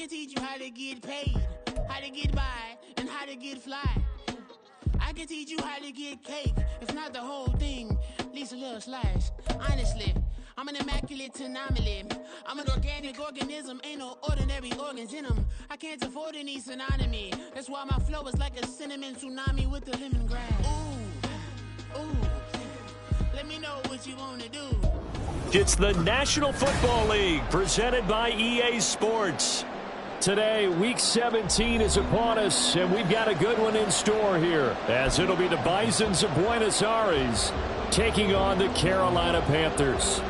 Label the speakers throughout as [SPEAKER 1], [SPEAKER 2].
[SPEAKER 1] can teach you how to get paid, how to get by, and how to get fly. I can teach you how to get cake, if not the whole thing, at least a little slice. Honestly, I'm an immaculate anomaly. I'm an organic organism, ain't no ordinary organs in them. I can't afford any synonymy. That's why my flow is like a cinnamon tsunami with the lemongrass. Ooh, let me know what you wanna do.
[SPEAKER 2] It's the National Football League presented by EA Sports. Today, Week 17 is upon us, and we've got a good one in store here, as it'll be the Bisons of Buenos Aires taking on the Carolina Panthers.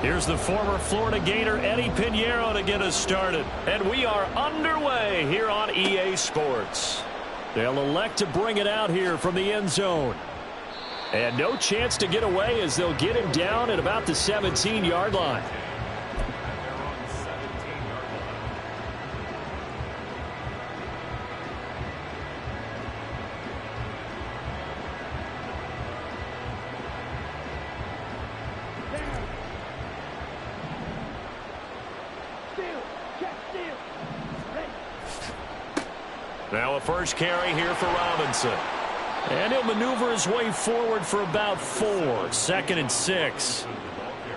[SPEAKER 2] Here's the former Florida Gator Eddie Pinheiro to get us started. And we are underway here on EA Sports. They'll elect to bring it out here from the end zone. And no chance to get away as they'll get him down at about the 17-yard line. Now a first carry here for Robinson. And he'll maneuver his way forward for about 4. 2nd and 6.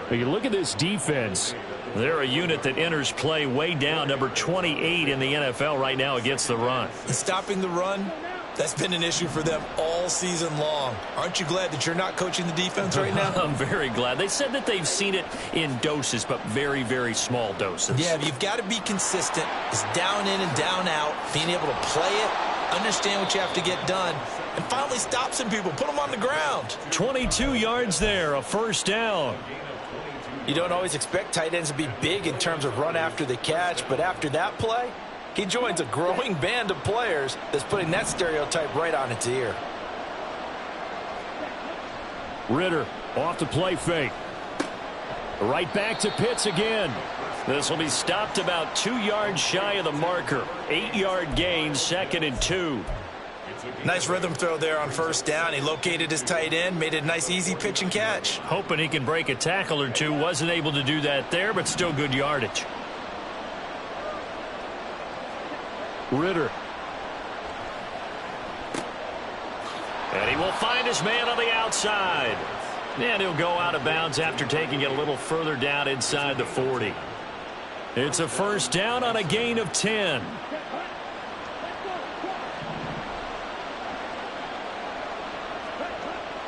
[SPEAKER 2] But you look at this defense. They're a unit that enters play way down, number 28 in the NFL right now against the run.
[SPEAKER 3] Stopping the run, that's been an issue for them all season long. Aren't you glad that you're not coaching the defense right now?
[SPEAKER 2] I'm very glad. They said that they've seen it in doses, but very, very small doses.
[SPEAKER 3] Yeah, you've got to be consistent. It's down in and down out, being able to play it, understand what you have to get done, and finally stop some people, put them on the ground.
[SPEAKER 2] 22 yards there, a first down.
[SPEAKER 3] You don't always expect tight ends to be big in terms of run after the catch, but after that play, he joins a growing band of players that's putting that stereotype right on its ear.
[SPEAKER 2] Ritter off the play fake. Right back to Pitts again. This will be stopped about 2 yards shy of the marker. 8-yard gain, 2nd and 2.
[SPEAKER 3] Nice rhythm throw there on first down. He located his tight end, made it a nice easy pitch and catch.
[SPEAKER 2] Hoping he can break a tackle or two. Wasn't able to do that there, but still good yardage. Ritter. And he will find his man on the outside. And he'll go out of bounds after taking it a little further down inside the 40. It's a first down on a gain of 10.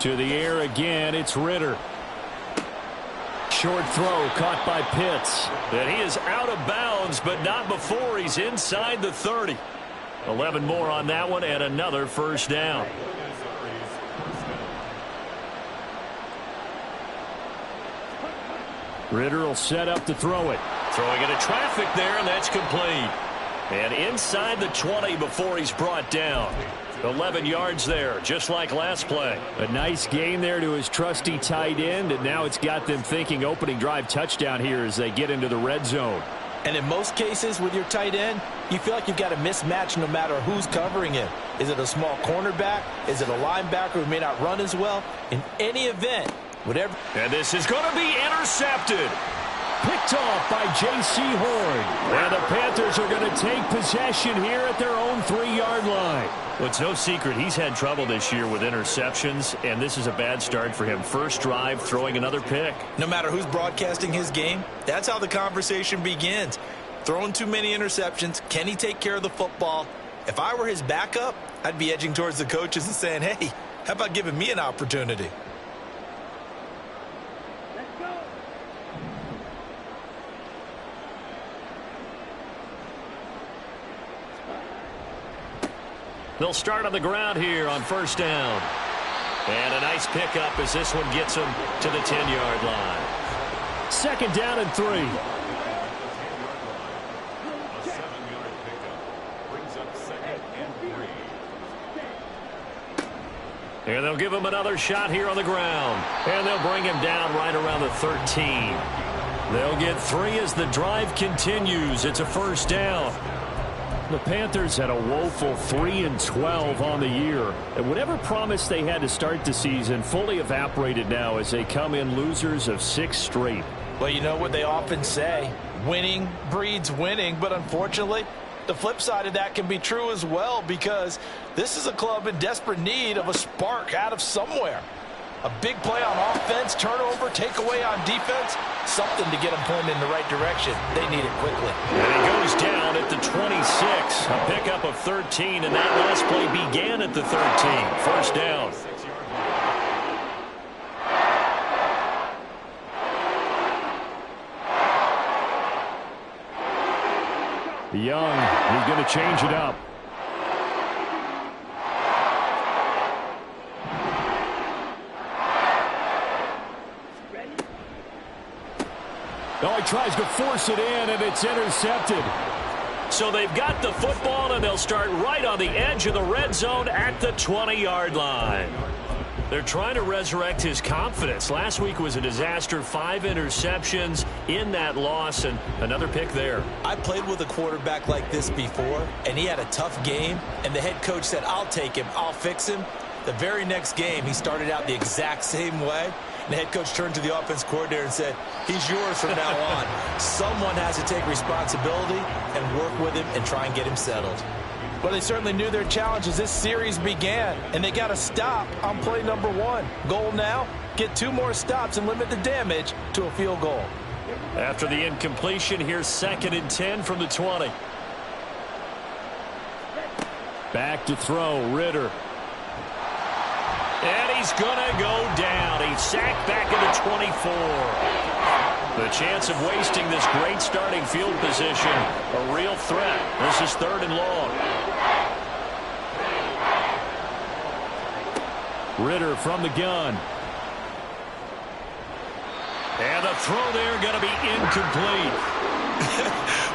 [SPEAKER 2] To the air again, it's Ritter. Short throw caught by Pitts. And he is out of bounds, but not before he's inside the 30. 11 more on that one and another first down. Ritter will set up to throw it. Throwing into traffic there, and that's complete. And inside the 20 before he's brought down. 11 yards there, just like last play. A nice gain there to his trusty tight end, and now it's got them thinking opening drive touchdown here as they get into the red zone.
[SPEAKER 3] And in most cases with your tight end, you feel like you've got a mismatch no matter who's covering him. Is it a small cornerback? Is it a linebacker who may not run as well? In any event, whatever.
[SPEAKER 2] And this is going to be intercepted. Picked off by J.C. Horn. And the Panthers are going to take possession here at their own 3-yard line. Well, it's no secret he's had trouble this year with interceptions, and this is a bad start for him. First drive, throwing another pick.
[SPEAKER 3] No matter who's broadcasting his game, that's how the conversation begins. Throwing too many interceptions, can he take care of the football? If I were his backup, I'd be edging towards the coaches and saying, hey, how about giving me an opportunity?
[SPEAKER 2] They'll start on the ground here on first down. And a nice pickup as this one gets them to the 10-yard line. 2nd down and 3. And they'll give him another shot here on the ground. And they'll bring him down right around the 13. They'll get 3 as the drive continues. It's a first down. The Panthers had a woeful 3-12 on the year. And whatever promise they had to start the season fully evaporated now as they come in losers of 6 straight.
[SPEAKER 3] Well, you know what they often say, winning breeds winning, but unfortunately, the flip side of that can be true as well, because this is a club in desperate need of a spark out of somewhere. A big play on offense, turnover, takeaway on defense, something to get them pointed in the right direction. They need it quickly.
[SPEAKER 2] And he goes down at the 26, a pickup of 13, and that last play began at the 13. First down. Young, he's going to change it up. Oh, he tries to force it in, and it's intercepted. So they've got the football, and they'll start right on the edge of the red zone at the 20-yard line. They're trying to resurrect his confidence. Last week was a disaster, 5 interceptions in that loss, and another pick there.
[SPEAKER 3] I played with a quarterback like this before, and he had a tough game, and the head coach said, I'll take him, I'll fix him. The very next game, he started out the exact same way. And the head coach turned to the offense coordinator and said, he's yours from now on. Someone has to take responsibility and work with him and try and get him settled. Well, they certainly knew their challenge as this series began, and they got to stop on play number 1. Goal now, get 2 more stops and limit the damage to a field goal.
[SPEAKER 2] After the incompletion, here's 2nd and 10 from the 20. Back to throw, Ritter. And he's going to go down. He's sacked back at the 24. The chance of wasting this great starting field position, a real threat. This is 3rd and long. Ritter from the gun. And the throw there going to be incomplete.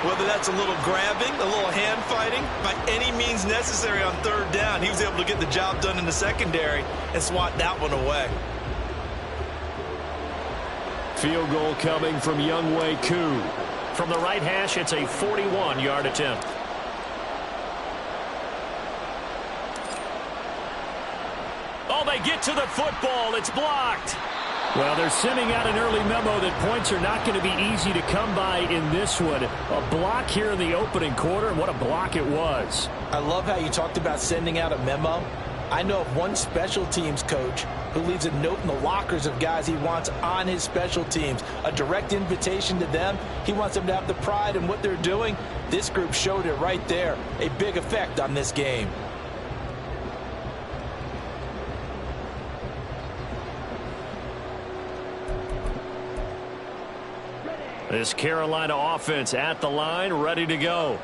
[SPEAKER 3] Whether that's a little grabbing, a little hand fighting, by any means necessary on 3rd down, he was able to get the job done in the secondary and swat that one away.
[SPEAKER 2] Field goal coming from Younghoe Koo. From the right hash, it's a 41-yard attempt. Oh, they get to the football. It's blocked. Well, they're sending out an early memo that points are not going to be easy to come by in this one. A block here in the opening quarter, and what a block it was.
[SPEAKER 3] I love how you talked about sending out a memo. I know of one special teams coach who leaves a note in the lockers of guys he wants on his special teams, a direct invitation to them. He wants them to have the pride in what they're doing. This group showed it right there, a big effect on this game.
[SPEAKER 2] This Carolina offense at the line, ready to go.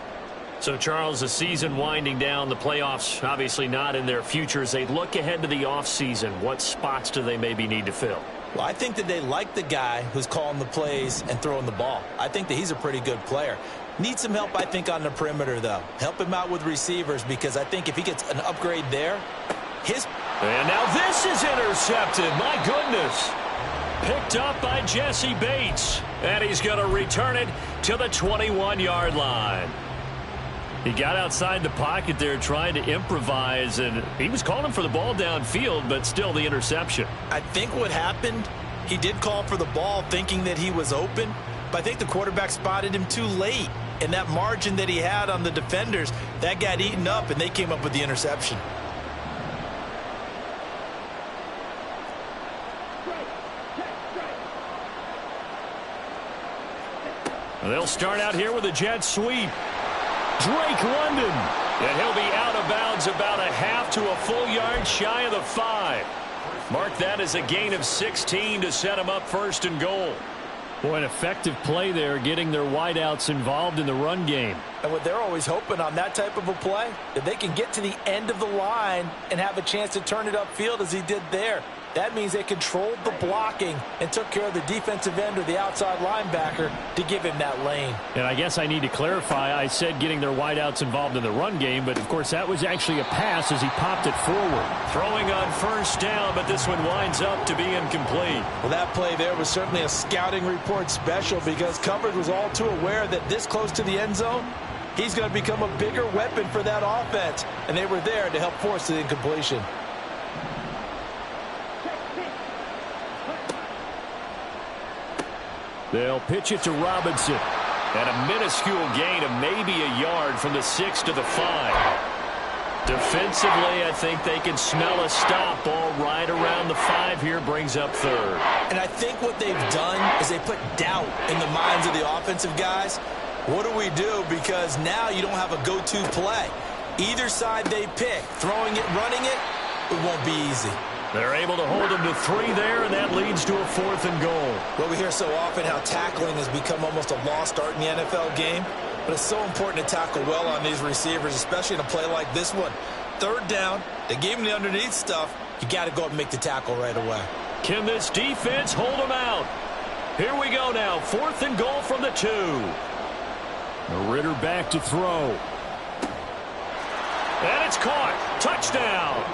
[SPEAKER 2] So, Charles, the season winding down, the playoffs obviously not in their future. As they look ahead to the offseason, what spots do they maybe need to fill?
[SPEAKER 3] Well, I think that they like the guy who's calling the plays and throwing the ball. I think that he's a pretty good player. Needs some help, I think, on the perimeter, though. Help him out with receivers, because I think if he gets an upgrade there,
[SPEAKER 2] And now this is intercepted. My goodness. Picked up by Jesse Bates. And he's going to return it to the 21-yard line. He got outside the pocket there trying to improvise, and he was calling for the ball downfield, but still the interception.
[SPEAKER 3] I think what happened, he did call for the ball thinking that he was open, but I think the quarterback spotted him too late. And that margin that he had on the defenders, that got eaten up, and they came up with the interception.
[SPEAKER 2] They'll start out here with a jet sweep. Drake London. And he'll be out of bounds about a half to a full yard shy of the 5. Mark that as a gain of 16 to set him up 1st and goal. Boy, an effective play there, getting their wideouts involved in the run game.
[SPEAKER 3] And what they're always hoping on that type of a play, that they can get to the end of the line and have a chance to turn it upfield as he did there. That means they controlled the blocking and took care of the defensive end or the outside linebacker to give him that lane.
[SPEAKER 2] And I guess I need to clarify, I said getting their wideouts involved in the run game, but of course that was actually a pass as he popped it forward. Throwing on first down, but this one winds up to be incomplete.
[SPEAKER 3] Well, that play there was certainly a scouting report special because coverage was all too aware that this close to the end zone, he's going to become a bigger weapon for that offense, and they were there to help force the incompletion.
[SPEAKER 2] They'll pitch it to Robinson. And a minuscule gain of maybe a yard from the 6 to the 5. Defensively, I think they can smell a stop. Ball right around the 5 here, brings up third.
[SPEAKER 3] And I think what they've done is they put doubt in the minds of the offensive guys. What do we do? Because now you don't have a go-to play. Either side they pick, throwing it, running it, it won't be easy.
[SPEAKER 2] They're able to hold him to 3 there, and that leads to a 4th and goal.
[SPEAKER 3] Well, we hear so often how tackling has become almost a lost art in the NFL game, but it's so important to tackle well on these receivers, especially in a play like this one. 3rd down, they gave him the underneath stuff. You got to go up and make the tackle right away.
[SPEAKER 2] Can this defense hold him out? Here we go now, 4th and goal from the 2. Ritter back to throw. And it's caught. Touchdown.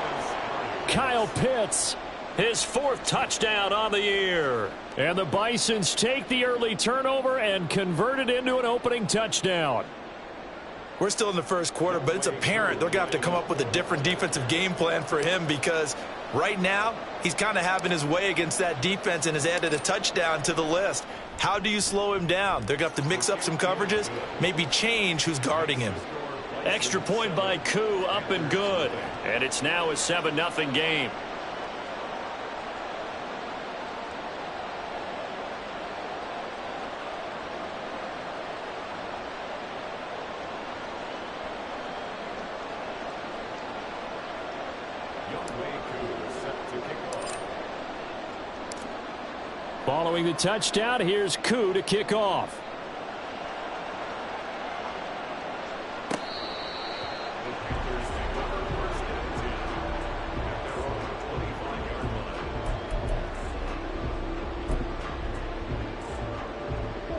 [SPEAKER 2] Kyle Pitts, his 4th touchdown on the year. And the Bisons take the early turnover and convert it into an opening touchdown.
[SPEAKER 3] We're still in the first quarter, but it's apparent they're going to have to come up with a different defensive game plan for him because right now he's kind of having his way against that defense and has added a touchdown to the list. How do you slow him down? They're going to have to mix up some coverages, maybe change who's guarding him.
[SPEAKER 2] Extra point by Koo, up and good. And it's now a 7-0 game. Following the touchdown, here's Koo to kick off.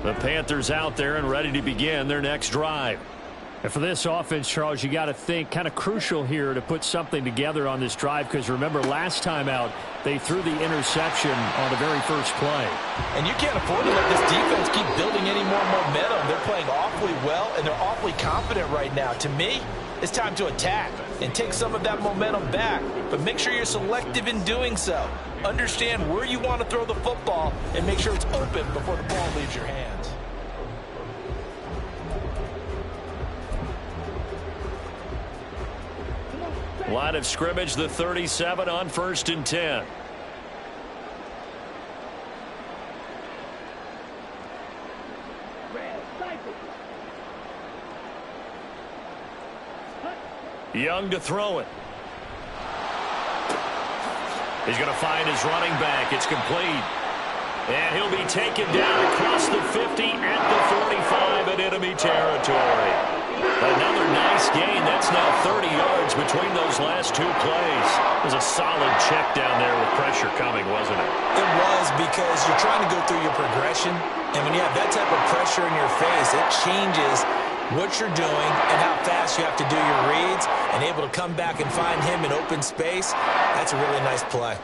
[SPEAKER 2] The Panthers out there and ready to begin their next drive. And for this offense, Charles, you got to think kind of crucial here to put something together on this drive because remember last time out they threw the interception on the very first play.
[SPEAKER 3] And you can't afford to let this defense keep building any more momentum. They're playing awfully well and they're awfully confident right now. To me, it's time to attack and take some of that momentum back. But make sure you're selective in doing so. Understand where you want to throw the football and make sure it's open before the ball leaves your hands.
[SPEAKER 2] Line of scrimmage, the 37 on 1st and 10. Young to throw it. He's going to find his running back. It's complete. And he'll be taken down across the 50 at the 45 in enemy territory. Another nice gain. That's now 30 yards between those last 2 plays. It was a solid check down there with pressure coming, wasn't it?
[SPEAKER 3] It was because you're trying to go through your progression. And when you have that type of pressure in your face, it changes what you're doing and how fast you have to do your reads. And able to come back and find him in open space, that's a really nice play.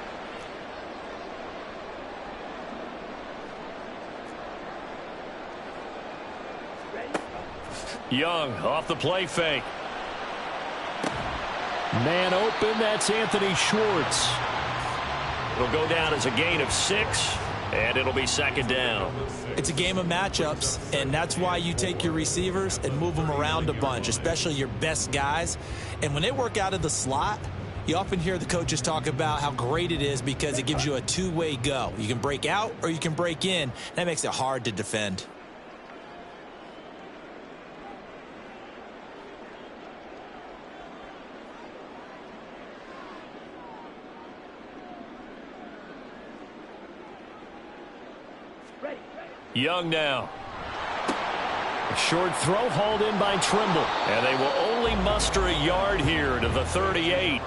[SPEAKER 2] Young off the play fake. Man open, that's Anthony Schwartz. It'll go down as a gain of 6, and it'll be 2nd down.
[SPEAKER 3] It's a game of matchups, and that's why you take your receivers and move them around a bunch, especially your best guys. And when they work out of the slot, you often hear the coaches talk about how great it is because it gives you a two-way go. You can break out or you can break in. That makes it hard to defend.
[SPEAKER 2] Young now. A short throw hauled in by Trimble. And they will only muster a yard here to the 38.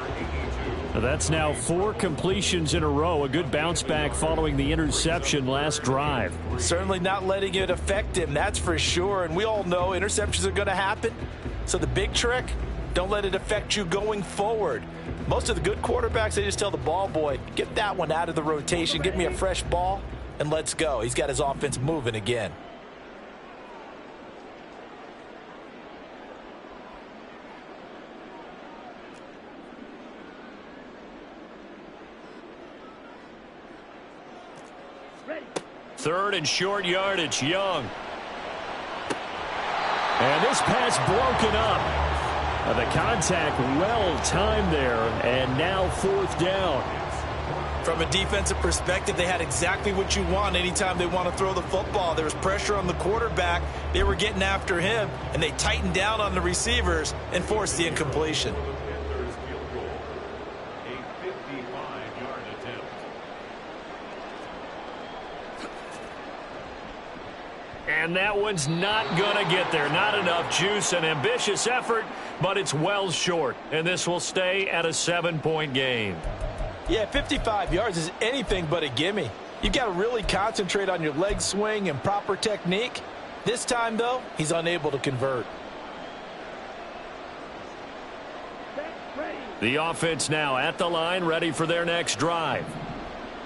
[SPEAKER 2] That's now 4 completions in a row. A good bounce back following the interception last drive.
[SPEAKER 3] Certainly not letting it affect him, that's for sure. And we all know interceptions are going to happen. So the big trick, don't let it affect you going forward. Most of the good quarterbacks, they just tell the ball boy, get that one out of the rotation, give me a fresh ball, and let's go. He's got his offense moving again.
[SPEAKER 2] Third and short yardage, Young. And this pass broken up. The contact well timed there, and now 4th down.
[SPEAKER 3] From a defensive perspective, they had exactly what you want anytime they want to throw the football. There was pressure on the quarterback. They were getting after him, and they tightened down on the receivers and forced the incompletion.
[SPEAKER 2] And that one's not going to get there. Not enough juice. An ambitious effort, but it's well short. And this will stay at a 7-point game.
[SPEAKER 3] Yeah, 55 yards is anything but a gimme. You've got to really concentrate on your leg swing and proper technique. This time, though, he's unable to convert.
[SPEAKER 2] The offense now at the line, ready for their next drive.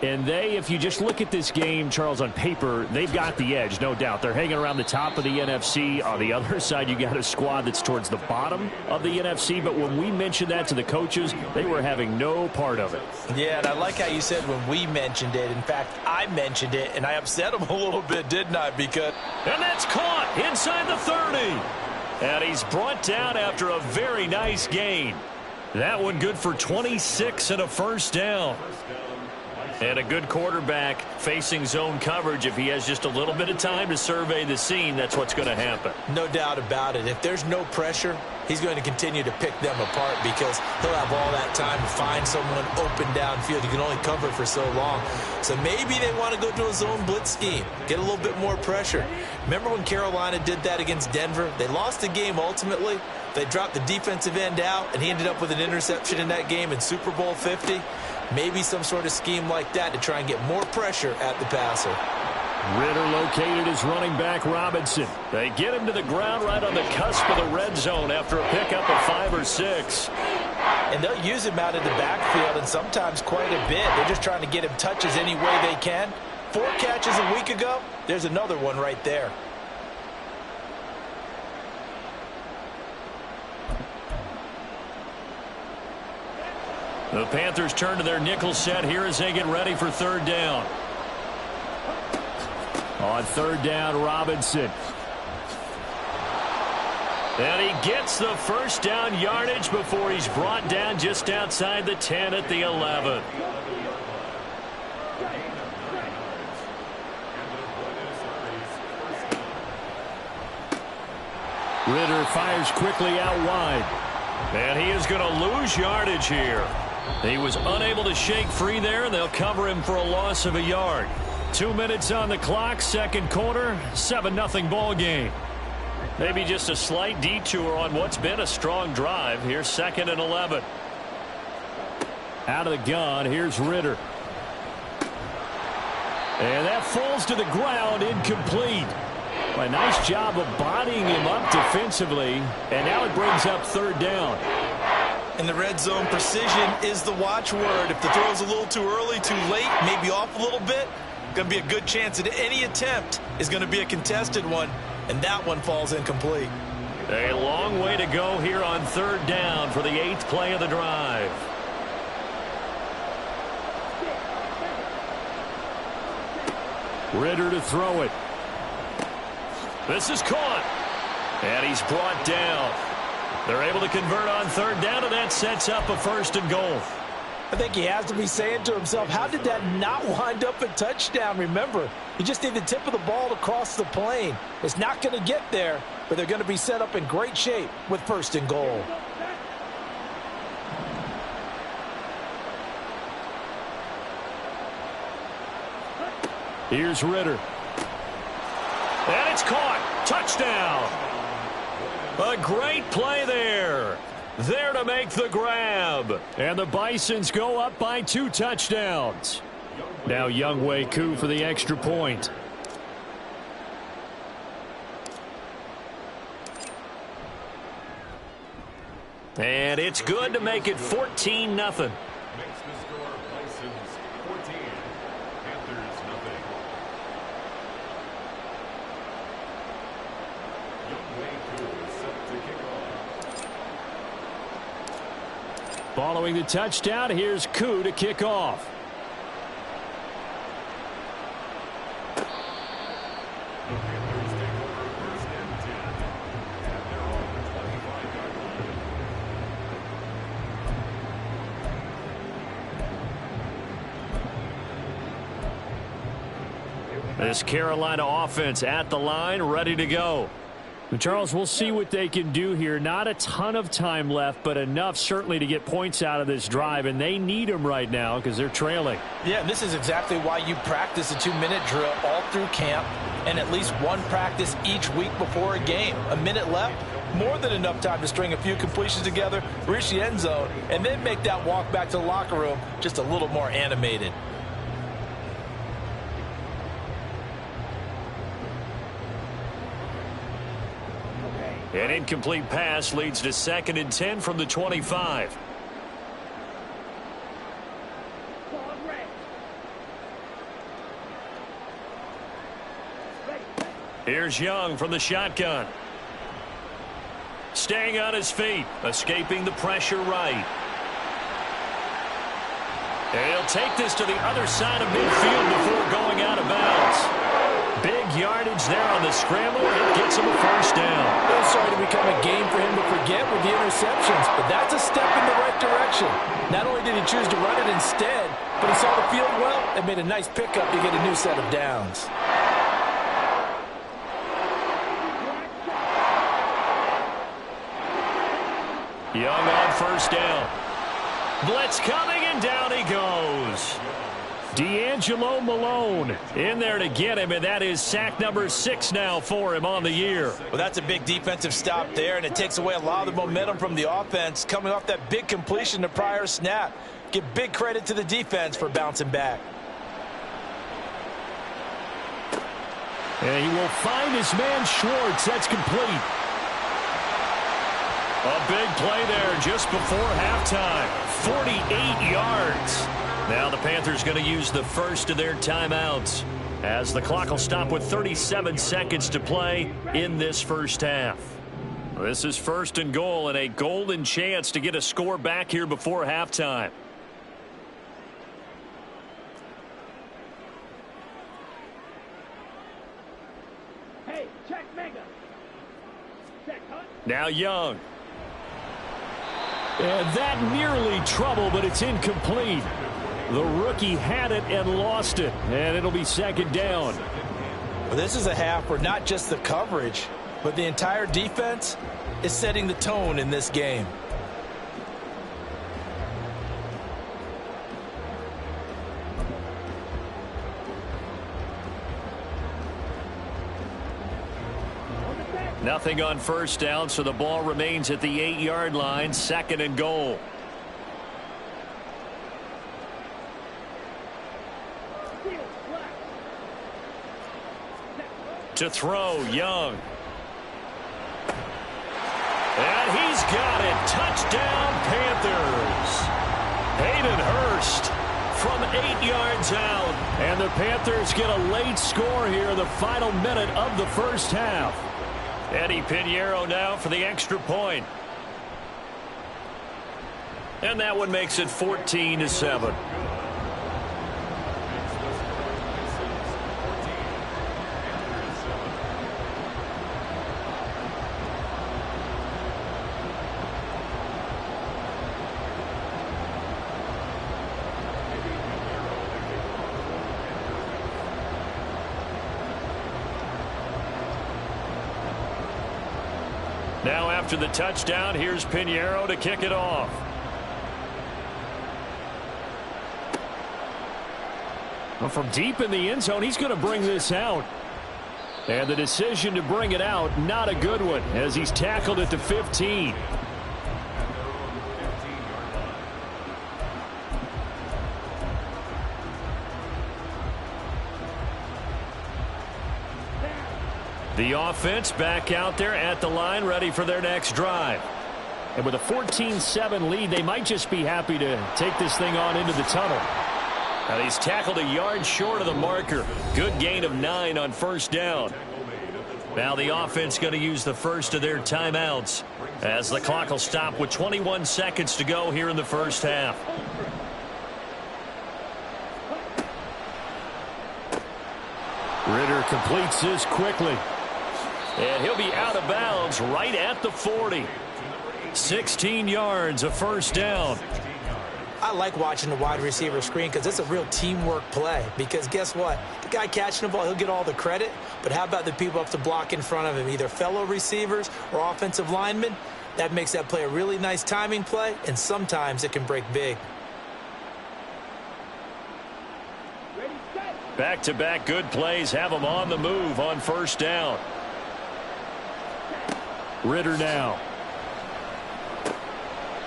[SPEAKER 2] And they, if you just look at this game, Charles, on paper, they've got the edge, no doubt. They're hanging around the top of the NFC. On the other side, you got a squad that's towards the bottom of the NFC. But when we mentioned that to the coaches, they were having no part of it.
[SPEAKER 3] Yeah, and I like how you said when we mentioned it. In fact, I mentioned it, and I upset them a little bit, didn't I? Because...
[SPEAKER 2] And that's caught inside the 30. And he's brought down after a very nice gain. That one good for 26 and a first down. And a good quarterback facing zone coverage. If he has just a little bit of time to survey the scene, that's what's going to happen.
[SPEAKER 3] No doubt about it. If there's no pressure, he's going to continue to pick them apart because he'll have all that time to find someone open downfield. You can only cover for so long. So maybe they want to go to a zone blitz scheme, get a little bit more pressure. Remember when Carolina did that against Denver? They lost the game ultimately. They dropped the defensive end out, and he ended up with an interception in that game in Super Bowl 50. Maybe some sort of scheme like that to try and get more pressure at the passer.
[SPEAKER 2] Ritter located his running back Robinson. They get him to the ground right on the cusp of the red zone after a pickup of 5 or 6.
[SPEAKER 3] And they'll use him out in the backfield, and sometimes quite a bit. They're just trying to get him touches any way they can. 4 catches a week ago. There's another one right there.
[SPEAKER 2] The Panthers turn to their nickel set here as they get ready for 3rd down. On 3rd down, Robinson. And he gets the first down yardage before he's brought down just outside the 10 at the 11. Ritter fires quickly out wide. And he is going to lose yardage here. He was unable to shake free there, and they'll cover him for a loss of a yard. 2 minutes on the clock, 2nd quarter, 7-0 ball game. Maybe just a slight detour on what's been a strong drive. Here's 2nd and 11. Out of the gun, here's Ritter. And that falls to the ground, incomplete. A nice job of bodying him up defensively, and now it brings up 3rd down.
[SPEAKER 3] In the red zone, precision is the watchword. If the throw's a little too early, too late, maybe off a little bit, going to be a good chance that any attempt is going to be a contested one, and that one falls incomplete.
[SPEAKER 2] A long way to go here on 3rd down for the 8th play of the drive. Ritter to throw it. This is caught. And he's brought down. They're able to convert on 3rd down, and that sets up a 1st and goal.
[SPEAKER 3] I think he has to be saying to himself, how did that not wind up a touchdown? Remember, you just need the tip of the ball to cross the plane. It's not going to get there, but they're going to be set up in great shape with 1st and goal.
[SPEAKER 2] Here's Ritter. And it's caught. Touchdown. A great play there. There to make the grab. And the Bisons go up by 2 touchdowns. Now Younghoe Koo for the extra point. And it's good to make it 14-0. Following the touchdown, here's Koo to kick off. This Carolina offense at the line, ready to go. Charles, we'll see what they can do here. Not a ton of time left, but enough certainly to get points out of this drive, and they need them right now because they're trailing.
[SPEAKER 3] Yeah, this is exactly why you practice a 2-minute drill all through camp and at least one practice each week before a game. A minute left, more than enough time to string a few completions together, reach the end zone, and then make that walk back to the locker room just a little more animated.
[SPEAKER 2] An incomplete pass leads to 2nd and 10 from the 25. Here's Young from the shotgun. Staying on his feet, escaping the pressure right. And he'll take this to the other side of midfield before going out of bounds. Big yardage there on the scramble. It gets him a first down.
[SPEAKER 3] It's starting to become a game for him to forget with the interceptions, but that's a step in the right direction. Not only did he choose to run it instead, but he saw the field well and made a nice pickup to get a new set of downs.
[SPEAKER 2] Young on first down. Blitz coming, and down he goes. D'Angelo Malone in there to get him, and that is sack number 6 now for him on the year.
[SPEAKER 3] Well, that's a big defensive stop there, and it takes away a lot of the momentum from the offense coming off that big completion the prior snap. Give big credit to the defense for bouncing back.
[SPEAKER 2] And he will find his man Schwartz. That's complete. A big play there just before halftime. 48 yards. Now the Panthers going to use the first of their timeouts as the clock will stop with 37 seconds to play in this first half. This is 1st and goal and a golden chance to get a score back here before halftime.
[SPEAKER 1] Hey, check Mega. Check, huh?
[SPEAKER 2] Now Young. And that nearly trouble, but it's incomplete. The rookie had it and lost it, and it'll be 2nd down.
[SPEAKER 3] Well, this is a half where not just the coverage, but the entire defense is setting the tone in this game.
[SPEAKER 2] Nothing on first down, so the ball remains at the 8-yard line, 2nd and goal. To throw, Young. And he's got it. Touchdown, Panthers. Hayden Hurst from 8 yards out. And the Panthers get a late score here in the final minute of the first half. Eddie Pinheiro now for the extra point. And that one makes it 14-7. Now after the touchdown, here's Pinheiro to kick it off. Well, from deep in the end zone, he's going to bring this out. And the decision to bring it out, not a good one, as he's tackled at the 15. The offense back out there at the line, ready for their next drive. And with a 14-7 lead, they might just be happy to take this thing on into the tunnel. Now he's tackled a yard short of the marker. Good gain of 9 on first down. Now the offense going to use the first of their timeouts as the clock will stop with 21 seconds to go here in the first half. Ritter completes this quickly. And he'll be out of bounds right at the 40. 16 yards, a first down.
[SPEAKER 3] I like watching the wide receiver screen because it's a real teamwork play. Because guess what? The guy catching the ball, he'll get all the credit. But how about the people up to block in front of him, either fellow receivers or offensive linemen? That makes that play a really nice timing play, and sometimes it can break big.
[SPEAKER 2] Back-to-back good plays have them on the move on first down. Ritter now.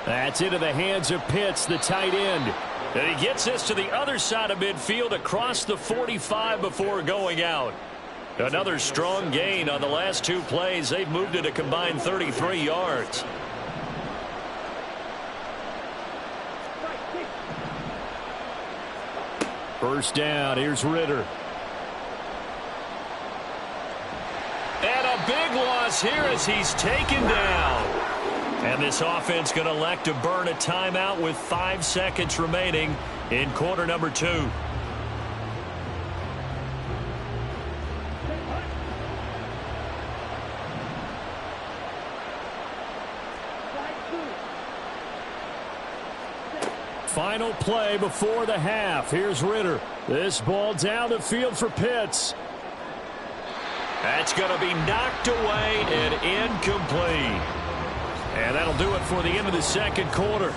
[SPEAKER 2] That's into the hands of Pitts, the tight end. And he gets this to the other side of midfield across the 45 before going out. Another strong gain on the last 2 plays. They've moved it a combined 33 yards. First down, here's Ritter. And a big loss here as he's taken down. And this offense going to elect to burn a timeout with 5 seconds remaining in quarter number 2. Final play before the half. Here's Ritter. This ball down the field for Pitts. That's going to be knocked away and incomplete. And that'll do it for the end of the second quarter.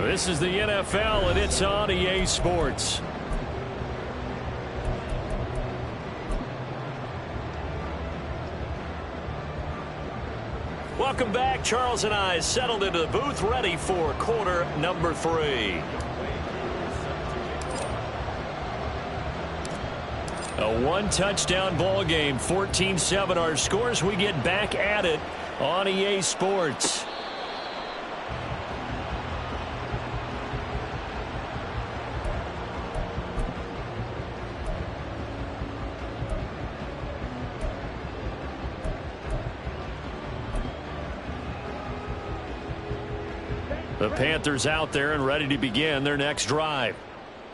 [SPEAKER 2] This is the NFL, and it's on EA Sports. Welcome back. Charles and I settled into the booth, ready for quarter number 3. A 1-touchdown ball game, 14-7 our scores. We get back at it on EA Sports. The Panthers out there and ready to begin their next drive.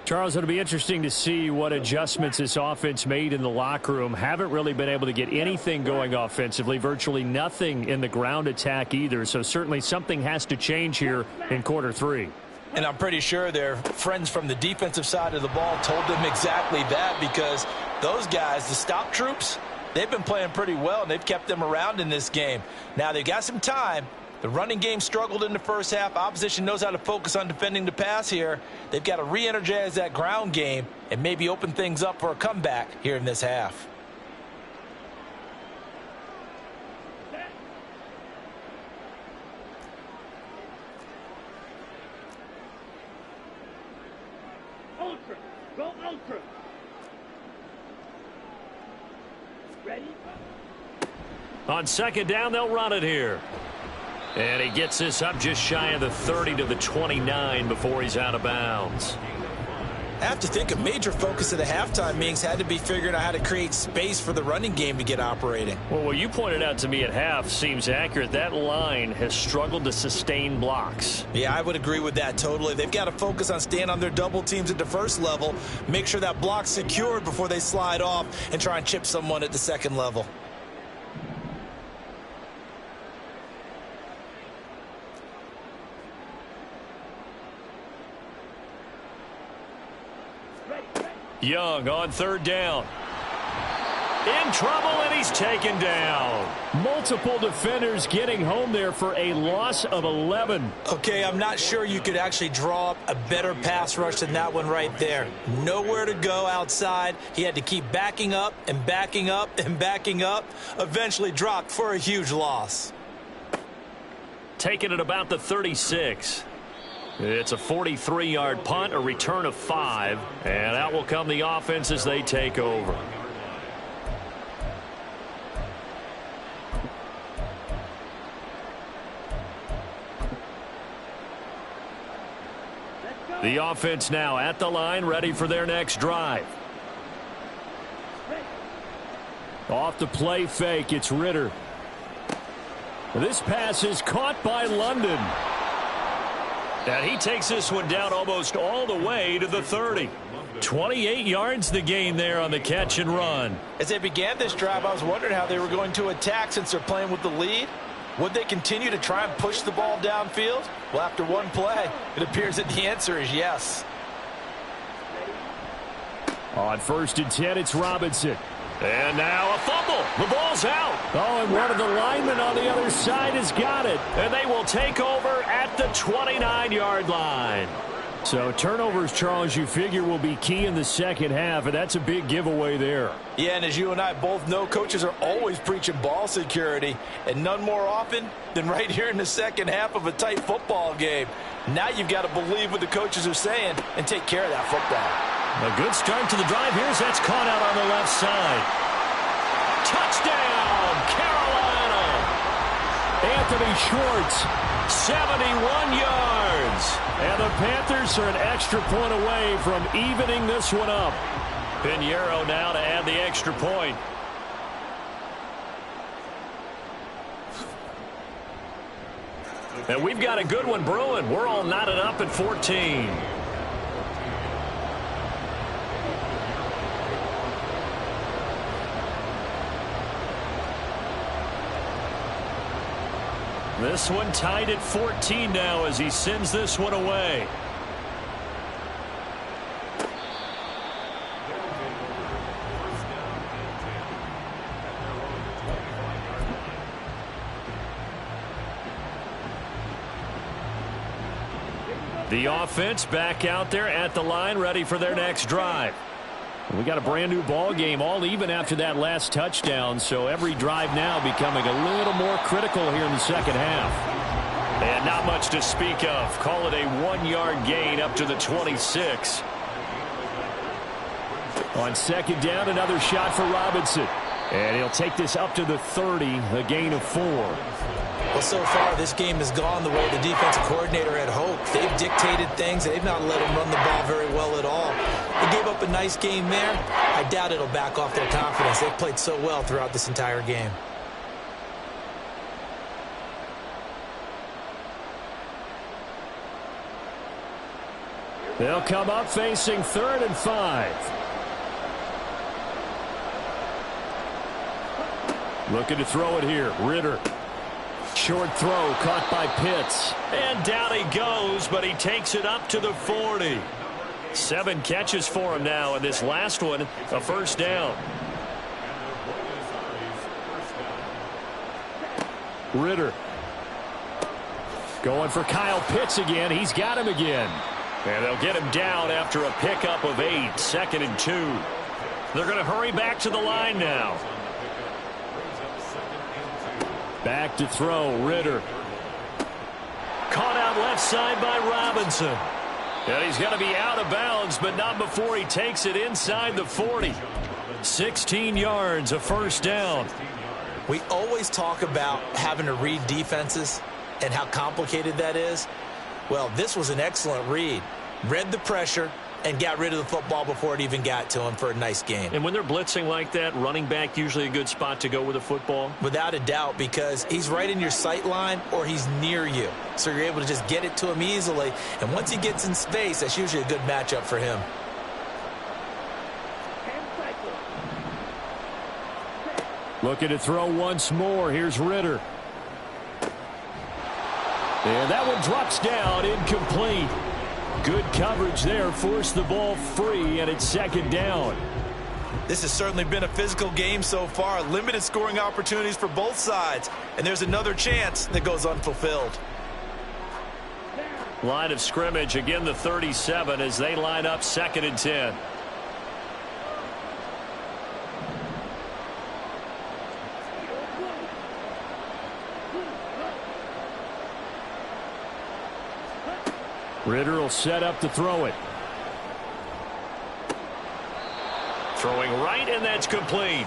[SPEAKER 2] Charles, it'll be interesting to see what adjustments this offense made in the locker room. Haven't really been able to get anything going offensively, virtually nothing in the ground attack either. So certainly something has to change here in quarter 3.
[SPEAKER 3] And I'm pretty sure their friends from the defensive side of the ball told them exactly that, because those guys, the stop troops, they've been playing pretty well, and they've kept them around in this game. Now they've got some time. The running game struggled in the first half. Opposition knows how to focus on defending the pass here. They've got to re-energize that ground game and maybe open things up for a comeback here in this half.
[SPEAKER 4] Ultra. Go ultra. Ready?
[SPEAKER 2] On second down, they'll run it here. And he gets this up just shy of the 30 to the 29 before he's out of bounds.
[SPEAKER 3] I have to think a major focus of the halftime meetings had to be figuring out how to create space for the running game to get operating.
[SPEAKER 2] Well, what you pointed out to me at half seems accurate. That line has struggled to sustain blocks.
[SPEAKER 3] Yeah, I would agree with that totally. They've got to focus on staying on their double teams at the first level, make sure that block's secured before they slide off and try and chip someone at the second level.
[SPEAKER 2] Young on third down. In trouble, and he's taken down. Multiple defenders getting home there for a loss of 11.
[SPEAKER 3] Okay, I'm not sure you could actually draw up a better pass rush than that one right there. Nowhere to go outside. He had to keep backing up and backing up and backing up. Eventually dropped for a huge loss.
[SPEAKER 2] Taken at about the 36. It's a 43-yard punt, a return of 5, and out will come the offense as they take over. The offense now at the line, ready for their next drive. Off the play fake, it's Ritter. This pass is caught by London. And he takes this one down almost all the way to the 30. 28 yards the gain there on the catch and run.
[SPEAKER 3] As they began this drive, I was wondering how they were going to attack since they're playing with the lead. Would they continue to try and push the ball downfield? Well, after one play, it appears that the answer is yes.
[SPEAKER 2] On 1st and 10, it's Robinson. And now a fumble. The ball's out. Oh, and one of the linemen on the other side has got it. And they will take over at the 29-yard line. So turnovers, Charles, you figure will be key in the second half, and that's a big giveaway there.
[SPEAKER 3] Yeah, and as you and I both know, coaches are always preaching ball security, and none more often than right here in the second half of a tight football game. Now you've got to believe what the coaches are saying and take care of that football.
[SPEAKER 2] A good start to the drive. Here's that's caught out on the left side. Touchdown, Carolina. Anthony Schwartz, 71 yards. And the Panthers are an extra point away from evening this one up. Pinheiro now to add the extra point. And we've got a good one brewing. We're all knotted up at 14. This one tied at 14 now as he sends this one away. The offense back out there at the line, ready for their next drive. We got a brand new ball game, all even after that last touchdown, so every drive now becoming a little more critical here in the second half. And not much to speak of. Call it a 1-yard gain up to the 26. On 2nd down, another shot for Robinson. And he'll take this up to the 30, a gain of 4.
[SPEAKER 3] Well, so far, this game has gone the way the defensive coordinator had hoped. They've dictated things. They've not let him run the ball very well at all. They gave up a nice game there. I doubt it'll back off their confidence. They've played so well throughout this entire game.
[SPEAKER 2] They'll come up facing 3rd and 5. Looking to throw it here. Ritter. Short throw caught by Pitts. And down he goes, but he takes it up to the 40. 7 catches for him now, and this last one, a first down. Ritter. Going for Kyle Pitts again. He's got him again. And they'll get him down after a pickup of 8. 2nd and 2. They're going to hurry back to the line now. Back to throw, Ritter. Caught out left side by Robinson. And he's going to be out of bounds, but not before he takes it inside the 40. 16 yards, a first down.
[SPEAKER 3] We always talk about having to read defenses and how complicated that is. Well, this was an excellent read. Read the pressure and got rid of the football before it even got to him for a nice game.
[SPEAKER 2] And when they're blitzing like that, running back usually a good spot to go with the football?
[SPEAKER 3] Without a doubt, because he's right in your sight line or he's near you. So you're able to just get it to him easily. And once he gets in space, that's usually a good matchup for him.
[SPEAKER 2] Looking to throw once more. Here's Ritter. And that one drops down, incomplete. Good coverage there, forced the ball free, and it's 2nd down.
[SPEAKER 3] This has certainly been a physical game so far. Limited scoring opportunities for both sides. And there's another chance that goes unfulfilled.
[SPEAKER 2] Line of scrimmage, again the 37 as they line up 2nd and 10. Ritter will set up to throw it. Throwing right, and that's complete.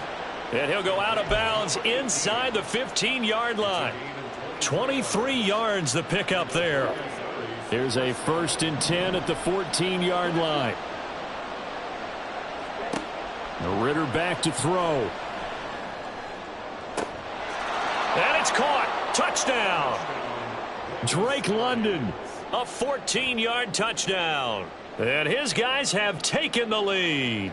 [SPEAKER 2] And he'll go out of bounds inside the 15-yard line. 23 yards the pickup there. Here's a 1st and 10 at the 14-yard line. Ritter back to throw. And it's caught. Touchdown. Drake London, a 14-yard touchdown. And his guys have taken the lead.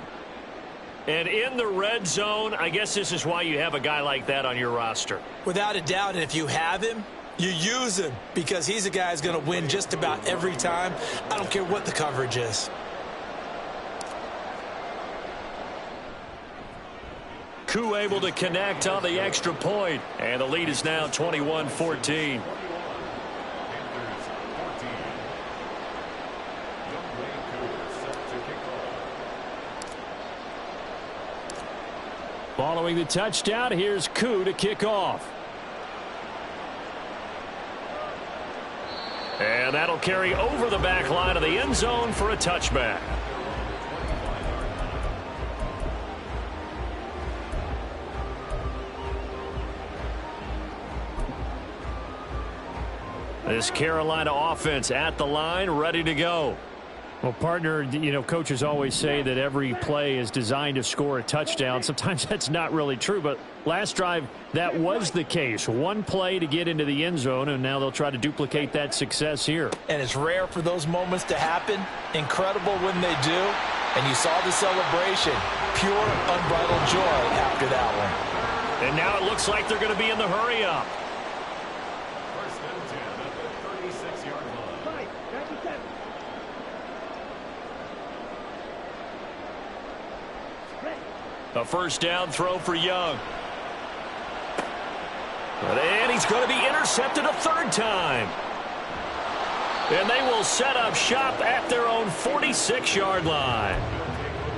[SPEAKER 2] And in the red zone, I guess this is why you have a guy like that on your roster.
[SPEAKER 3] Without a doubt, and if you have him, you use him because he's a guy who's going to win just about every time. I don't care what the coverage is.
[SPEAKER 2] Koo able to connect on the extra point, and the lead is now 21-14. Following the touchdown, here's Koo to kick off. And that'll carry over the back line of the end zone for a touchback. This Carolina offense at the line, ready to go. Well, partner, coaches always say that every play is designed to score a touchdown. Sometimes that's not really true, but last drive, that was the case. One play to get into the end zone, and now they'll try to duplicate that success here.
[SPEAKER 3] And it's rare for those moments to happen. Incredible when they do. And you saw the celebration. Pure, unbridled joy after that one.
[SPEAKER 2] And now it looks like they're going to be in the hurry-up. A first down throw for Young. And he's going to be intercepted a third time. And they will set up shop at their own 46-yard line.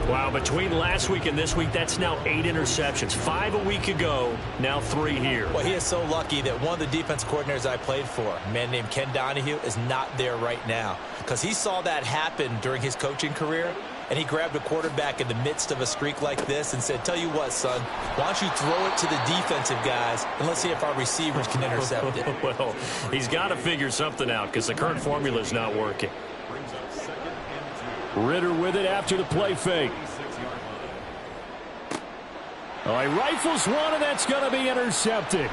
[SPEAKER 2] Wow, between last week and this week, that's now 8 interceptions. 5 a week ago, now 3 here.
[SPEAKER 3] Well, he is so lucky that one of the defense coordinators I played for, a man named Ken Donahue, is not there right now. Because he saw that happen during his coaching career, and he grabbed a quarterback in the midst of a streak like this and said, tell you what, son, why don't you throw it to the defensive guys, and let's see if our receivers can intercept it.
[SPEAKER 2] Well, he's got to figure something out because the current formula is not working. Ritter with it after the play fake. All right, rifles one, and that's going to be intercepted.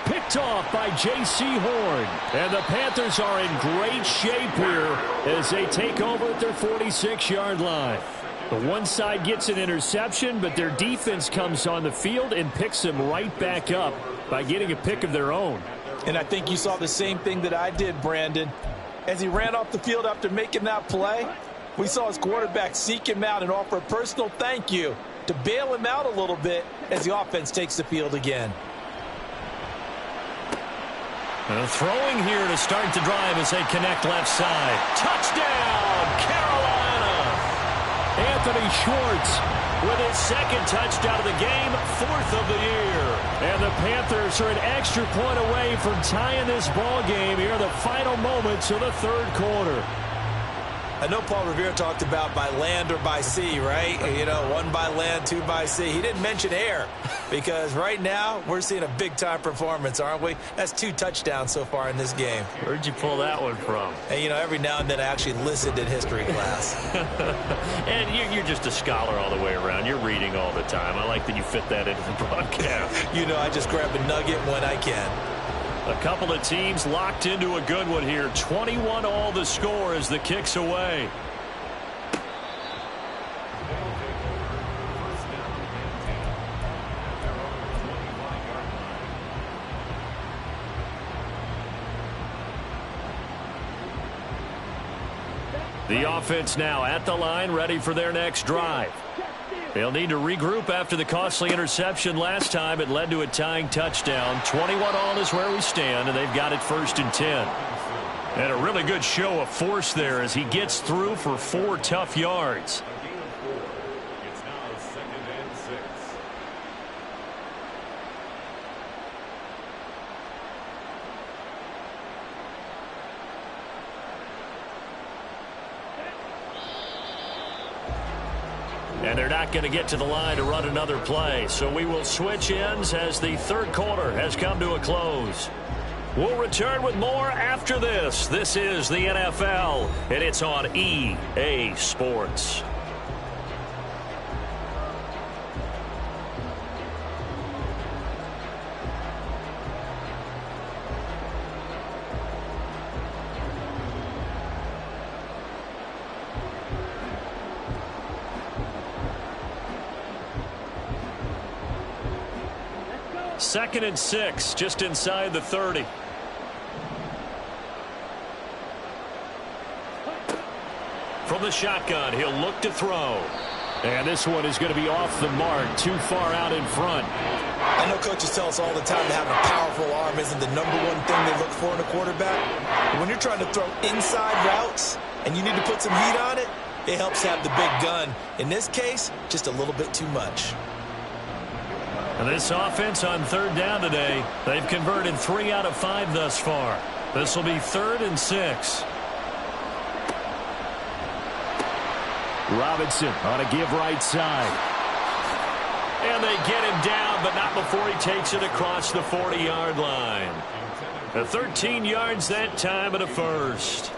[SPEAKER 2] Picked off by J.C. Horn. And the Panthers are in great shape here as they take over at their 46-yard line. The one side gets an interception, but their defense comes on the field and picks them right back up by getting a pick of their own.
[SPEAKER 3] And I think you saw the same thing that I did, Brandon. As he ran off the field after making that play, we saw his quarterback seek him out and offer a personal thank you to bail him out a little bit as the offense takes the field again.
[SPEAKER 2] Throwing here to start the drive as they connect left side. Touchdown, Carolina! Anthony Schwartz with his second touchdown of the game, 4th of the year. And the Panthers are an extra point away from tying this ball game here in the final moments of the third quarter.
[SPEAKER 3] I know Paul Revere talked about by land or by sea, right? You know, 1 by land, 2 by sea. He didn't mention air because right now we're seeing a big-time performance, aren't we? That's 2 touchdowns so far in this game.
[SPEAKER 2] Where'd you pull that one from?
[SPEAKER 3] And, you know, every now and then I actually listened in history class.
[SPEAKER 2] And you're just a scholar all the way around. You're reading all the time. I like that you fit that into the broadcast.
[SPEAKER 3] You know, I just grab a nugget when I can.
[SPEAKER 2] A couple of teams locked into a good one here. 21 all the score as the kick's away. The offense now at the line, ready for their next drive. They'll need to regroup after the costly interception last time. It led to a tying touchdown. 21 all is where we stand, and they've got it 1st and 10. And a really good show of force there as he gets through for 4 tough yards.
[SPEAKER 5] It's now 2nd and 6.
[SPEAKER 2] And they're not going to get to the line to run another play. So we will switch ends as the third quarter has come to a close. We'll return with more after this. This is the NFL, and it's on EA Sports. Second and 6, just inside the 30. From the shotgun, he'll look to throw. And this one is going to be off the mark, too far out in front.
[SPEAKER 3] I know coaches tell us all the time that having a powerful arm isn't the number one thing they look for in a quarterback. But when you're trying to throw inside routes and you need to put some heat on it, it helps have the big gun. In this case, just a little bit too much.
[SPEAKER 2] And this offense on third down today, they've converted 3 out of 5 thus far. This will be 3rd and 6.
[SPEAKER 6] Robinson on a give right side.
[SPEAKER 2] And they get him down, but not before he takes it across the 40-yard line. 13 yards that time and a first.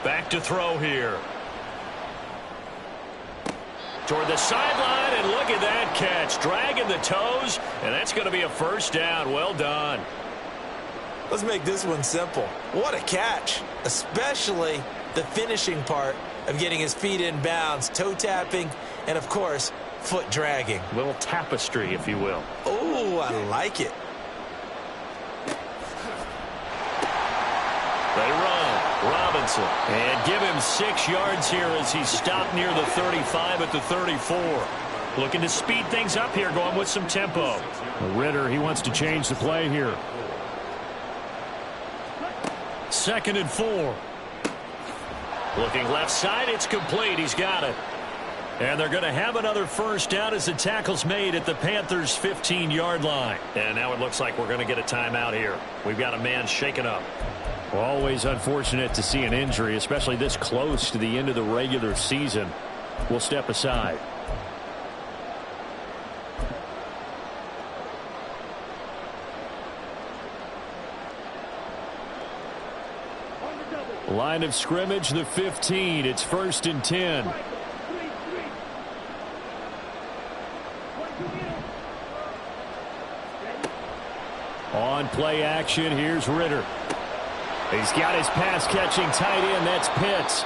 [SPEAKER 2] Back to throw here. Toward the sideline, and look at that catch. Dragging the toes, and that's going to be a first down. Well done.
[SPEAKER 3] Let's make this one simple. What a catch, especially the finishing part of getting his feet in bounds, toe tapping, and, of course, foot dragging.
[SPEAKER 2] A little tapestry, if you will.
[SPEAKER 3] Oh, I like it.
[SPEAKER 2] They run. Robinson. And give him 6 yards here as he stopped near the 35 at the 34. Looking to speed things up here, going with some tempo.
[SPEAKER 6] Ritter, he wants to change the play here.
[SPEAKER 2] 2nd and 4. Looking left side, it's complete. He's got it. And they're going to have another first down as the tackle's made at the Panthers' 15-yard line. And now it looks like we're going to get a timeout here. We've got a man shaken up.
[SPEAKER 6] Always unfortunate to see an injury, especially this close to the end of the regular season. We'll step aside. Line of scrimmage, the 15. It's 1st and 10. On play action, here's Ritter. He's got his pass-catching tight end. That's Pitts.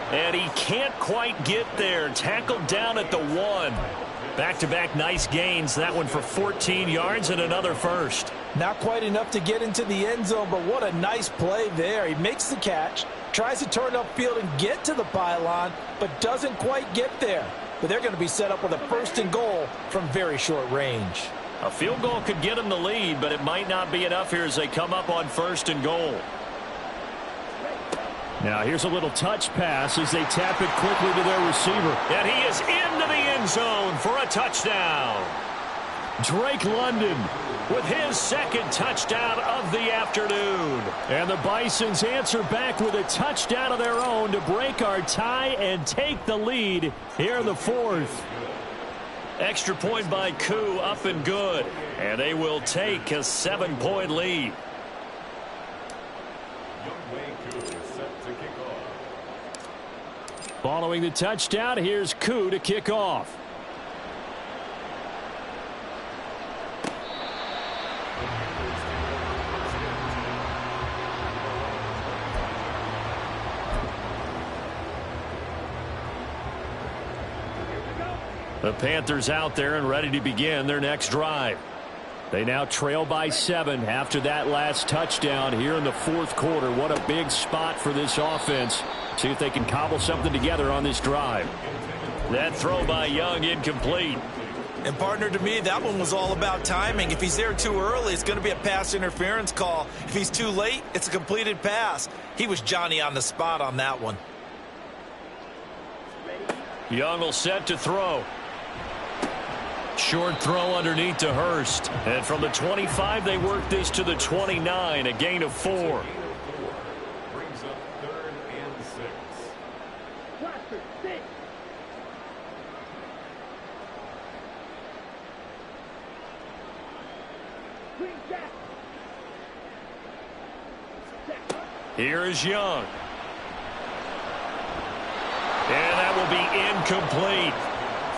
[SPEAKER 2] And he can't quite get there. Tackled down at the 1. Back-to-back nice gains. That one for 14 yards and another first.
[SPEAKER 3] Not quite enough to get into the end zone, but what a nice play there. He makes the catch, tries to turn upfield and get to the pylon, but doesn't quite get there. But they're going to be set up with a 1st and goal from very short range.
[SPEAKER 2] A field goal could get them the lead, but it might not be enough here as they come up on 1st and goal.
[SPEAKER 6] Now here's a little touch pass as they tap it quickly to their receiver.
[SPEAKER 2] And he is into the end zone for a touchdown.
[SPEAKER 6] Drake London
[SPEAKER 2] with his 2nd touchdown of the afternoon.
[SPEAKER 6] And the Bisons answer back with a touchdown of their own to break our tie and take the lead here in the 4th.
[SPEAKER 2] Extra point by Koo, up and good. And they will take a 7-point lead.
[SPEAKER 6] Following the touchdown, here's Koo to kick off.
[SPEAKER 2] The Panthers out there and ready to begin their next drive.
[SPEAKER 6] They now trail by 7 after that last touchdown here in the 4th quarter. What a big spot for this offense. See if they can cobble something together on this drive.
[SPEAKER 2] That throw by Young incomplete.
[SPEAKER 3] And partner, to me, that one was all about timing. If he's there too early, it's going to be a pass interference call. If he's too late, it's a completed pass. He was Johnny on the spot on that one.
[SPEAKER 2] Young will set to throw. Short throw underneath to Hurst. And from the 25, they work this to the 29, a gain of 4. Here is Young. And that will be incomplete.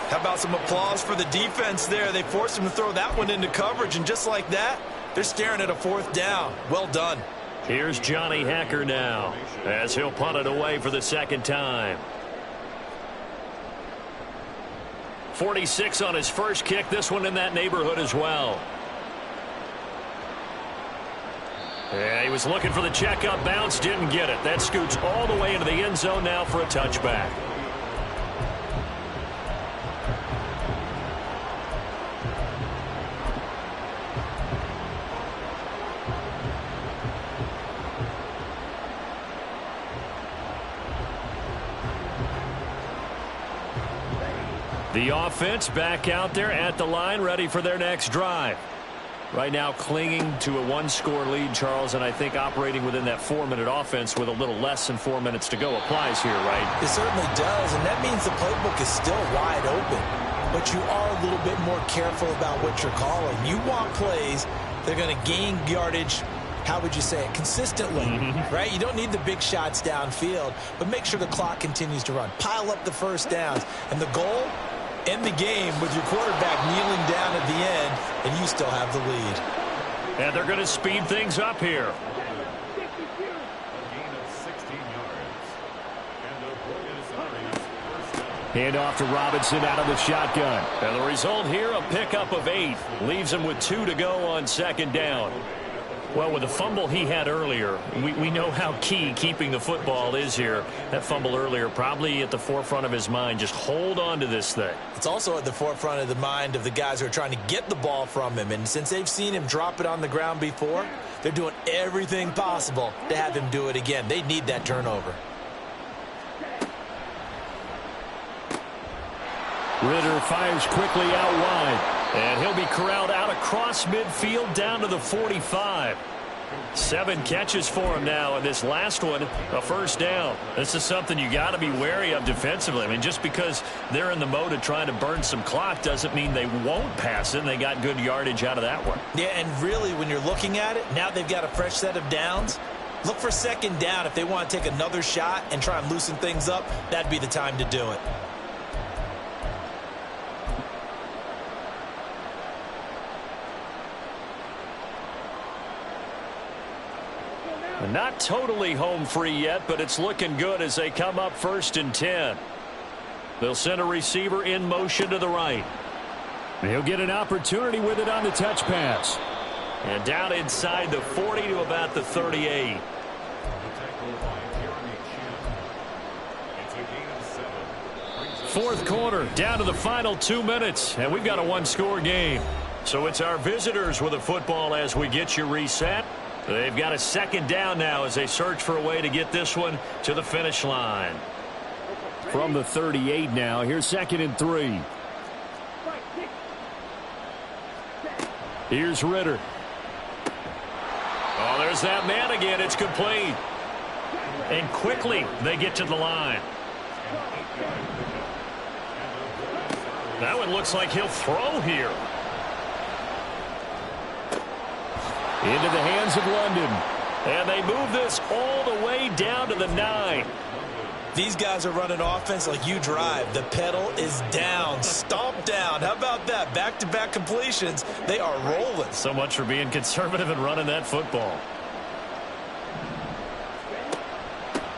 [SPEAKER 3] How about some applause for the defense there? They forced him to throw that one into coverage, and just like that, they're staring at a 4th down. Well done.
[SPEAKER 2] Here's Johnny Hacker now as he'll punt it away for the 2nd time. 46 on his first kick. This one in that neighborhood as well. Yeah, he was looking for the checkup bounce, didn't get it. That scoots all the way into the end zone now for a touchback. The offense back out there at the line, ready for their next drive. Right now clinging to a 1-score lead, Charles, and I think operating within that 4-minute offense with a little less than 4 minutes to go applies here, right?
[SPEAKER 3] It certainly does, and that means the playbook is still wide open. But you are a little bit more careful about what you're calling. You want plays that are going to gain yardage, how would you say it, consistently, right? You don't need the big shots downfield, but make sure the clock continues to run. Pile up the first downs, and the goal, end the game with your quarterback kneeling down at the end, and you still have the lead.
[SPEAKER 2] And they're going to speed things up here. Hand off to Robinson out of the shotgun. And the result here, a pickup of 8. Leaves him with 2 to go on 2nd down. Well, with the fumble he had earlier, we know how key keeping the football is here. That fumble earlier probably at the forefront of his mind. Just hold on to this thing.
[SPEAKER 3] It's also at the forefront of the mind of the guys who are trying to get the ball from him. And since they've seen him drop it on the ground before, they're doing everything possible to have him do it again. They need that turnover.
[SPEAKER 2] Ritter fires quickly out wide. And he'll be corralled out across midfield down to the 45. 7 catches for him now, and this last one, a 1st down. This is something you got to be wary of defensively. I mean, just because they're in the mode of trying to burn some clock doesn't mean they won't pass it, and they got good yardage out of that one.
[SPEAKER 3] Yeah, and really, when you're looking at it, now they've got a fresh set of downs. Look for 2nd down. If they want to take another shot and try and loosen things up, that'd be the time to do it.
[SPEAKER 2] Not totally home free yet, but it's looking good as they come up 1st and 10. They'll send a receiver in motion to the right. He'll get an opportunity with it on the touch pass. And down inside the 40 to about the 38. Fourth quarter, down to the final 2 minutes, and we've got a 1-score game. So it's our visitors with the football as we get you reset. They've got a 2nd down now as they search for a way to get this one to the finish line. From the 38 now, here's 2nd and 3. Here's Ritter. Oh, there's that man again. It's complete. And quickly they get to the line. That one looks like he'll throw here. Into the hands of London. And they move this all the way down to the 9.
[SPEAKER 3] These guys are running offense like you drive. The pedal is down, stomp down. How about that? Back-to-back completions. They are rolling.
[SPEAKER 2] So much for being conservative and running that football.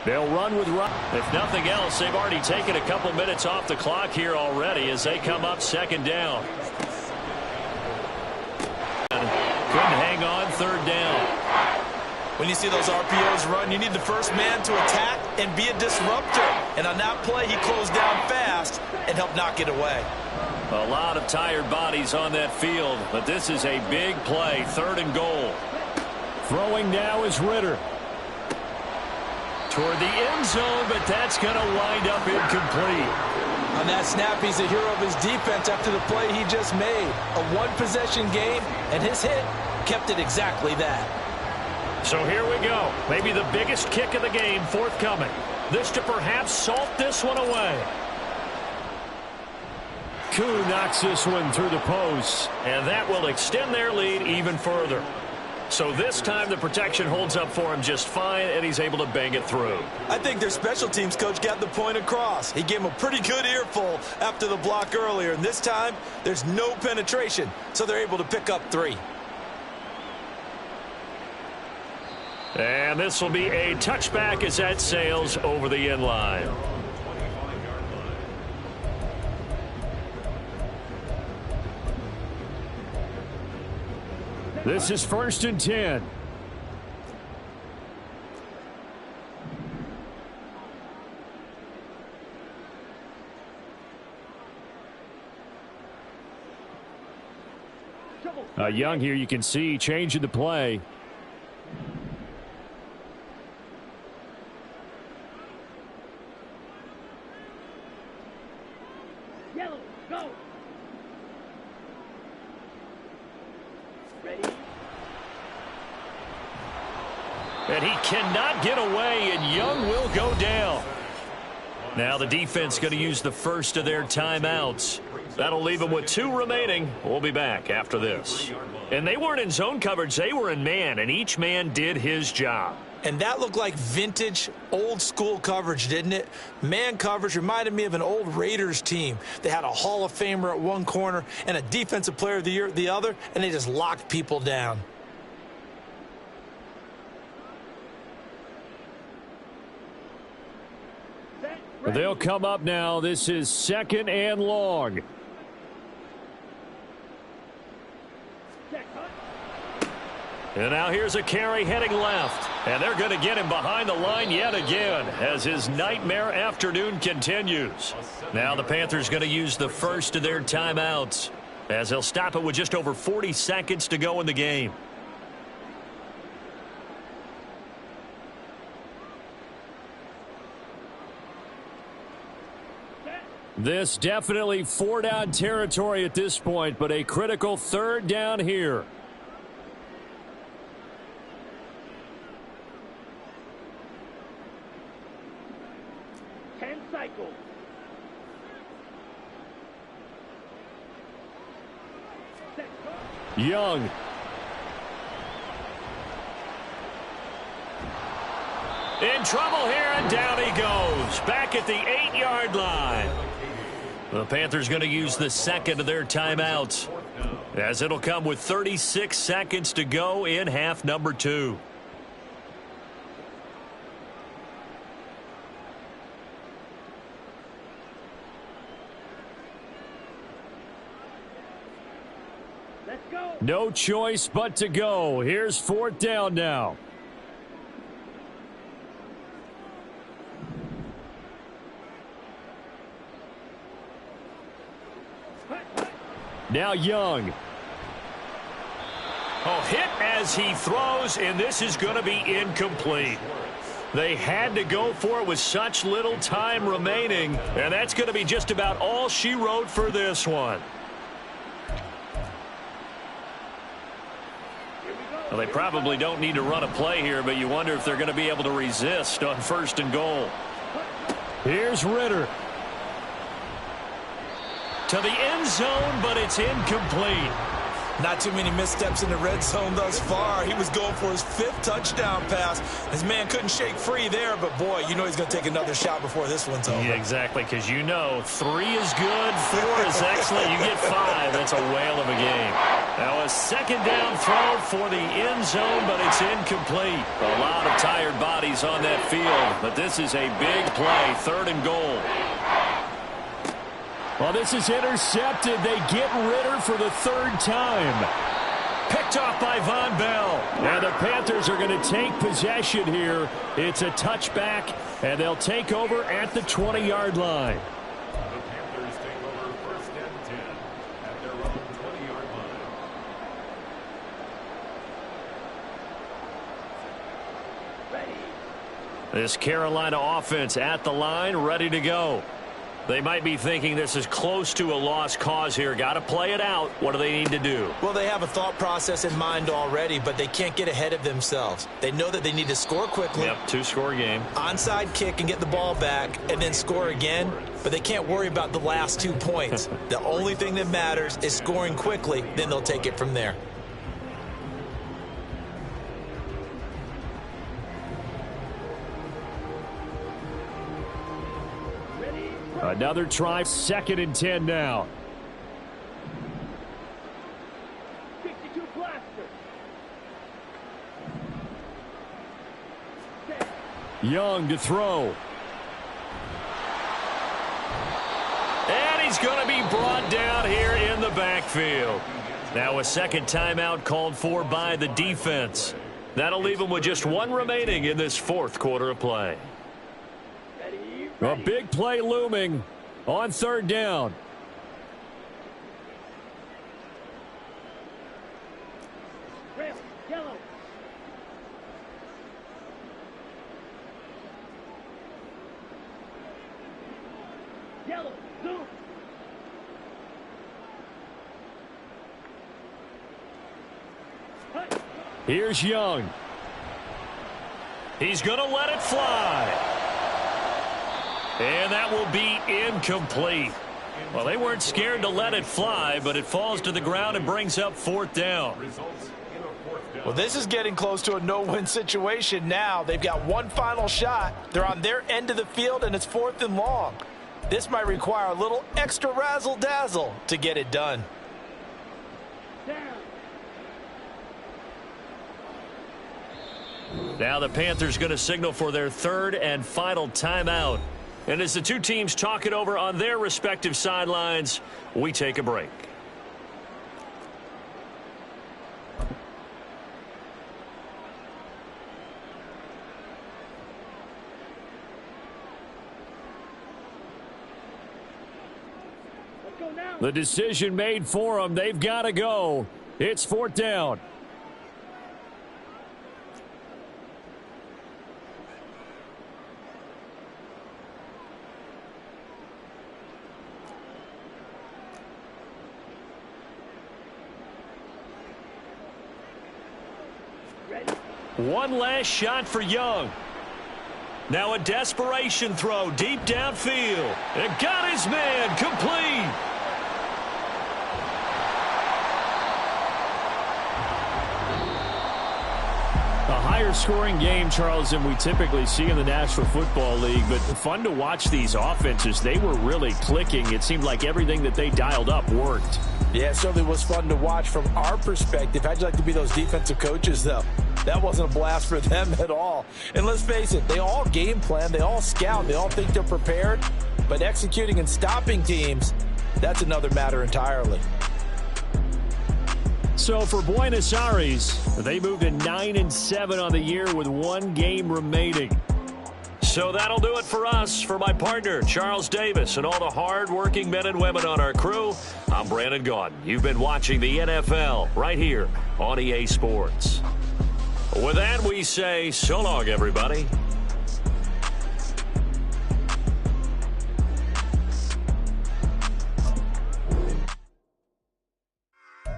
[SPEAKER 2] They'll run with Ryan. If nothing else, they've already taken a couple minutes off the clock here already as they come up 2nd down. Couldn't hang on 3rd down.
[SPEAKER 3] When you see those RPOs run, you need the first man to attack and be a disruptor. And on that play, he closed down fast and helped knock it away.
[SPEAKER 2] A lot of tired bodies on that field, but this is a big play. 3rd and goal. Throwing now is Ritter. Toward the end zone, but that's going to wind up incomplete.
[SPEAKER 3] On that snap, he's a hero of his defense after the play he just made. A 1-possession game, and his hit kept it exactly that.
[SPEAKER 2] So here we go. Maybe the biggest kick of the game forthcoming. This to perhaps salt this one away.
[SPEAKER 6] Koo knocks this one through the post.
[SPEAKER 2] And that will extend their lead even further. So this time the protection holds up for him just fine, and he's able to bang it through.
[SPEAKER 3] I think their special teams coach got the point across. He gave him a pretty good earful after the block earlier, and this time there's no penetration, so they're able to pick up 3.
[SPEAKER 2] And this will be a touchback as that sails over the end line.
[SPEAKER 6] This is 1st and 10. Young here, you can see changing the play.
[SPEAKER 4] Yellow, go. Ready?
[SPEAKER 2] And he cannot get away, and Young will go down. Now the defense going to use the first of their timeouts. That'll leave them with 2 remaining. We'll be back after this. And they weren't in zone coverage. They were in man, and each man did his job.
[SPEAKER 3] And that looked like vintage, old-school coverage, didn't it? Man coverage reminded me of an old Raiders team. They had a Hall of Famer at one corner and a Defensive Player of the Year at the other, and they just locked people down.
[SPEAKER 6] They'll come up now. This is 2nd and long.
[SPEAKER 2] And now here's a carry heading left. And they're going to get him behind the line yet again as his nightmare afternoon continues. Now the Panthers going to use the first of their timeouts as they'll stop it with just over 40 seconds to go in the game.
[SPEAKER 6] This definitely 4-down territory at this point, but a critical 3rd down here.
[SPEAKER 4] Cycle.
[SPEAKER 6] Young.
[SPEAKER 2] In trouble here, and down he goes. Back at the 8-yard line. The Panthers going to use the second of their timeouts, as it'll come with 36 seconds to go in half number 2.
[SPEAKER 4] Let's go.
[SPEAKER 6] No choice but to go. Here's 4th down now. Now Young.
[SPEAKER 2] Oh, hit as he throws, and this is going to be incomplete. They had to go for it with such little time remaining, and that's going to be just about all she wrote for this one. Well, they probably don't need to run a play here, but you wonder if they're going to be able to resist on 1st and goal.
[SPEAKER 6] Here's Ritter.
[SPEAKER 2] To the end zone, but it's incomplete.
[SPEAKER 3] Not too many missteps in the red zone thus far. He was going for his 5th touchdown pass. His man couldn't shake free there, but boy, you know he's going to take another shot before this one's over.
[SPEAKER 2] Yeah, exactly, because you know 3 is good, 4 is excellent. You get 5. That's a whale of a game. Now a 2nd down throw for the end zone, but it's incomplete. A lot of tired bodies on that field, but this is a big play, 3rd and goal.
[SPEAKER 6] Well, this is intercepted. They get Ritter for the 3rd time.
[SPEAKER 2] Picked off by Von Bell.
[SPEAKER 6] And the Panthers are going to take possession here. It's a touchback, and they'll take over at the 20-yard line.
[SPEAKER 5] The Panthers take over 1st and 10 at their own 20-yard line.
[SPEAKER 2] This Carolina offense at the line, ready to go. They might be thinking this is close to a lost cause here. Got to play it out. What do they need to do?
[SPEAKER 3] Well, they have a thought process in mind already, but they can't get ahead of themselves. They know that they need to score quickly.
[SPEAKER 2] Yep, 2-score game.
[SPEAKER 3] Onside kick and get the ball back and then score again, but they can't worry about the last 2 points. The only thing that matters is scoring quickly, then they'll take it from there.
[SPEAKER 6] Another try, 2nd and 10 now.
[SPEAKER 4] 62 blaster.
[SPEAKER 6] Young to throw.
[SPEAKER 2] And he's going to be brought down here in the backfield. Now a second timeout called for by the defense. That'll leave them with just one remaining in this 4th quarter of play.
[SPEAKER 6] A big play looming on 3rd down.
[SPEAKER 4] Red, yellow. Yellow, zoom.
[SPEAKER 6] Here's Young.
[SPEAKER 2] He's going to let it fly. And that will be incomplete. Well, they weren't scared to let it fly, but it falls to the ground and brings up 4th down.
[SPEAKER 3] Well, this is getting close to a no-win situation now. They've got one final shot. They're on their end of the field, and it's 4th and long. This might require a little extra razzle-dazzle to get it done.
[SPEAKER 2] Now the Panthers going to signal for their 3rd and final timeout. And as the two teams talk it over on their respective sidelines, we take a break.
[SPEAKER 4] Let's go now.
[SPEAKER 6] The decision made for them. They've got to go. It's 4th down.
[SPEAKER 2] One last shot for Young. Now a desperation throw deep downfield. And got his man complete.
[SPEAKER 6] A higher scoring game, Charles, than we typically see in the National Football League, but fun to watch these offenses. They were really clicking. It seemed like everything that they dialed up worked.
[SPEAKER 3] Yeah, it certainly was fun to watch from our perspective. How'd you like to be those defensive coaches, though? That wasn't a blast for them at all. And let's face it, they all game plan, they all scout, they all think they're prepared. But executing and stopping teams, that's another matter entirely.
[SPEAKER 6] So for Buenos Aires, they moved to 9-7 on the year with one game remaining.
[SPEAKER 2] So that'll do it for us. For my partner, Charles Davis, and all the hard-working men and women on our crew, I'm Brandon Gaudin. You've been watching the NFL right here on EA Sports. With that, we say so long, everybody.